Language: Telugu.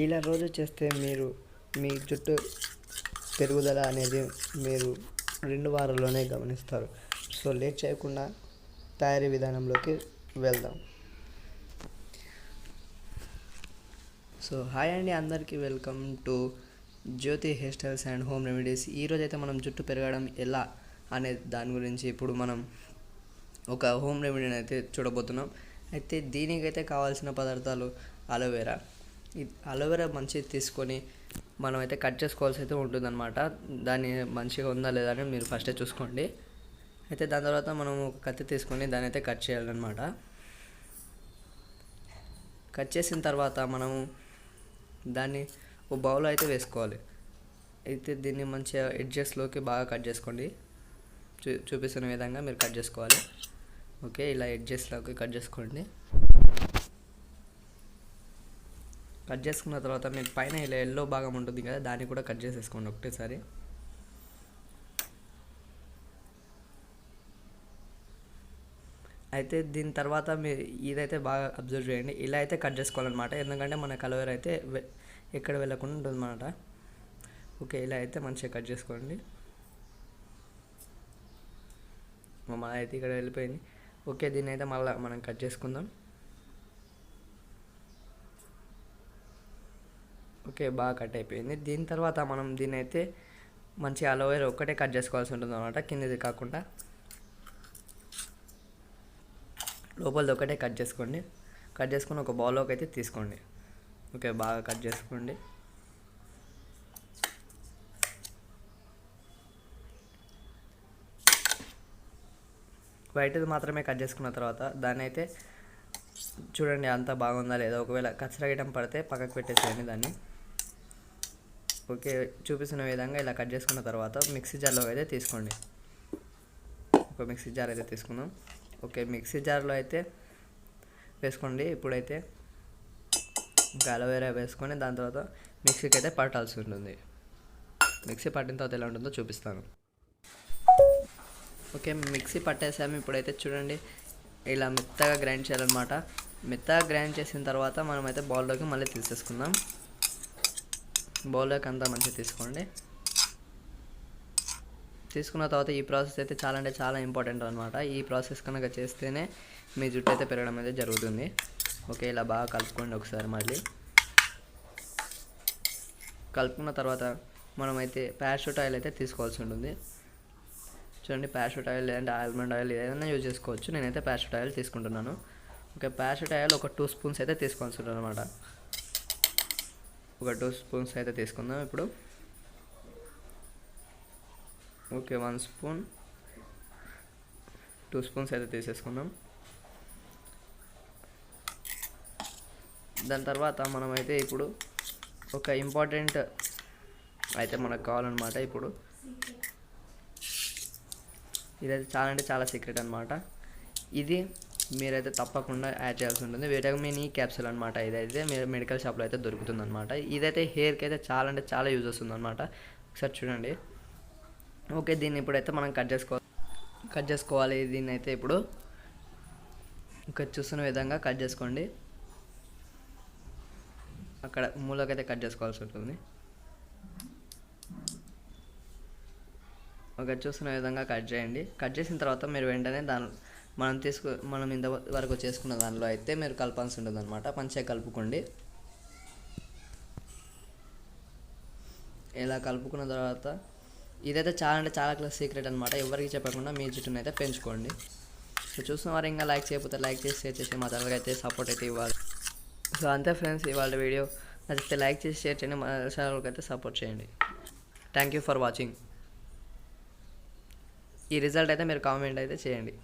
ఇలా రోజు చేస్తే మీ జుట్టు పెరుగుదల అనేది మీరు 2 వారాల్లోనే గమనిస్తారు. సో లేట్ చేయకుండా తయారీ విధానంలోకి వెళ్దాం. సో హాయ్ అండి, అందరికీ welcome to Jyothi hair styles and home remedies. ఈరోజు అయితే మనం జుట్టు పెరగడం ఎలా అనే దాని గురించి ఇప్పుడు మనం ఒక హోమ్ రెమెడీని అయితే చూడబోతున్నాం. అయితే దీనికైతే కావాల్సిన పదార్థాలు అలోవెరా. ఈ అలోవెరా మంచిగా తీసుకొని మనం అయితే కట్ చేసుకోవాల్సి అయితే ఉంటుందన్నమాట. దాన్ని మంచిగా ఉందా లేదా అని మీరు ఫస్టే చూసుకోండి. అయితే దాని తర్వాత మనం ఒక కత్తి తీసుకొని దాన్ని అయితే కట్ చేయాలన్నమాట. కట్ చేసిన తర్వాత మనము దాన్ని ఒక బౌల్లో అయితే వేసుకోవాలి. అయితే దీన్ని మంచిగా ఎడ్జెస్లోకి బాగా కట్ చేసుకోండి. చూపిస్తున్న విధంగా మీరు కట్ చేసుకోవాలి. ఓకే, ఇలా ఎడ్జెస్లోకి కట్ చేసుకోండి. కట్ చేసుకున్న తర్వాత మీకు పైన ఇలా ఎల్లో భాగం ఉంటుంది కదా, దాన్ని కూడా కట్ చేసేసుకోండి ఒకటేసారి. అయితే దీని తర్వాత మీరు ఇదైతే బాగా అబ్జర్వ్ చేయండి. ఇలా అయితే కట్ చేసుకోవాలన్నమాట, ఎందుకంటే మన అలోవెరా అయితే ఎక్కడ వెళ్ళకుండా ఉంటుంది అన్నమాట. ఓకే, ఇలా అయితే మంచిగా కట్ చేసుకోండి. మన అయితే ఇక్కడ వెళ్ళిపోయింది. ఓకే, దీన్ని అయితే మళ్ళీ మనం కట్ చేసుకుందాం. ఓకే, బాగా కట్ అయిపోయింది. దీని తర్వాత మనం దీన్ని అయితే మంచి అలోవెరా ఒక్కటే కట్ చేసుకోవాల్సి ఉంటుంది అన్నమాట, కిందది కాకుండా లోపలిది ఒకటే కట్ చేసుకోండి. కట్ చేసుకుని ఒక బౌల్లోకి అయితే తీసుకోండి. ఓకే, బాగా కట్ చేసుకోండి. వైట్ది మాత్రమే కట్ చేసుకున్న తర్వాత దాన్ని అయితే చూడండి అంతా బాగుందా లేదా. ఒకవేళ కచ్చరగడం పడితే పక్కకు పెట్టేసేయండి దాన్ని. ఓకే, చూపిస్తున్న విధంగా ఇలా కట్ చేసుకున్న తర్వాత మిక్సీ జార్లో అయితే తీసుకోండి. ఒక మిక్సీ జార్ అయితే తీసుకుందాం. ఓకే, మిక్సీ జార్లో అయితే వేసుకోండి. ఇప్పుడైతే ఇంకా అలోవెరా వేసుకొని దాని తర్వాత మిక్సీకి అయితే పట్టాల్సి ఉంటుంది. మిక్సీ పట్టిన తర్వాత ఎలా ఉంటుందో చూపిస్తాను. ఓకే, మిక్సీ పట్టేసాము. ఇప్పుడైతే చూడండి ఇలా మెత్తగా గ్రైండ్ చేయాలన్నమాట. మెత్తగా గ్రైండ్ చేసిన తర్వాత మనమైతే బౌల్లోకి మళ్ళీ తీసేసుకుందాం. బౌల్లోకి అంతా మంచిగా తీసుకోండి. తీసుకున్న తర్వాత ఈ ప్రాసెస్ అయితే చాలా అంటే చాలా ఇంపార్టెంట్ అనమాట. ఈ ప్రాసెస్ కనుక చేస్తేనే మీ జుట్టు అయితే పెరగడం అయితే జరుగుతుంది. ఓకే, ఇలా బాగా కలుపుకోండి ఒకసారి. మళ్ళీ కలుపుకున్న తర్వాత మనమైతే పారాషూట్ ఆయిల్ అయితే తీసుకోవాల్సి ఉంటుంది. చూడండి, పారాషూట్ ఆయిల్ లేదంటే ఆల్మండ్ ఆయిల్ ఏదైనా యూజ్ చేసుకోవచ్చు. నేనైతే పారాషూట్ ఆయిల్ తీసుకుంటున్నాను. ఓకే, పారాషూట్ ఆయిల్ ఒక 2 స్పూన్స్ అయితే తీసుకోవాల్సి ఉంటుంది అనమాట. ఒక 2 స్పూన్స్ అయితే తీసుకుందాం ఇప్పుడు. ఓకే, 1 స్పూన్ 2 స్పూన్స్ అయితే తీసేసుకుందాం. దాని తర్వాత మనమైతే ఇప్పుడు ఒక ఇంపార్టెంట్ అయితే మనకు కావాలన్నమాట. ఇప్పుడు ఇదైతే చాలా అంటే చాలా సీక్రెట్ అనమాట. ఇది మీరైతే తప్పకుండా యాడ్ చేయాల్సి ఉంటుంది. విటమిన్ ఈ క్యాప్సూల్ అనమాట. ఇదైతే మీరు మెడికల్ షాప్లో అయితే దొరుకుతుంది అనమాట. ఇదైతే హెయిర్కి అయితే చాలా అంటే చాలా యూజ్ వస్తుంది అనమాట. ఒకసారి చూడండి. ఓకే, దీన్ని ఇప్పుడైతే మనం కట్ చేసుకోవాలి. దీన్ని అయితే ఇప్పుడు ఇంకా చూస్తున్న విధంగా కట్ చేసుకోండి. అక్కడ మూలకైతే కట్ చేసుకోవాల్సి ఉంటుంది. ఒక చూస్తున్న విధంగా కట్ చేయండి. కట్ చేసిన తర్వాత మీరు వెంటనే మనం ఇంతవరకు చేసుకున్న దానిలో అయితే మీరు కలపాల్సి ఉంటుంది అనమాట. మంచిగా కలుపుకోండి. ఇలా కలుపుకున్న తర్వాత ఇదైతే చాలా అంటే చాలా సీక్రెట్ అనమాట. ఎవరికి చెప్పకుండా మీ జుట్టును అయితే పెంచుకోండి. సో చూస్తున్న వారు ఇంకా లైక్ చేయకపోతే లైక్ చేసి షేర్ చేసి మా ఛానల్కి అయితే సపోర్ట్ అయితే ఇవ్వాలి. సో అంతే ఫ్రెండ్స్, ఇవాళ వీడియో నచ్చితే లైక్ చేసి షేర్ చేయండి. మా ఛానల్కి అయితే సపోర్ట్ చేయండి. Thank you for watching. ఈ రిజల్ట్ అయితే మీరు కామెంట్ అయితే చేయండి.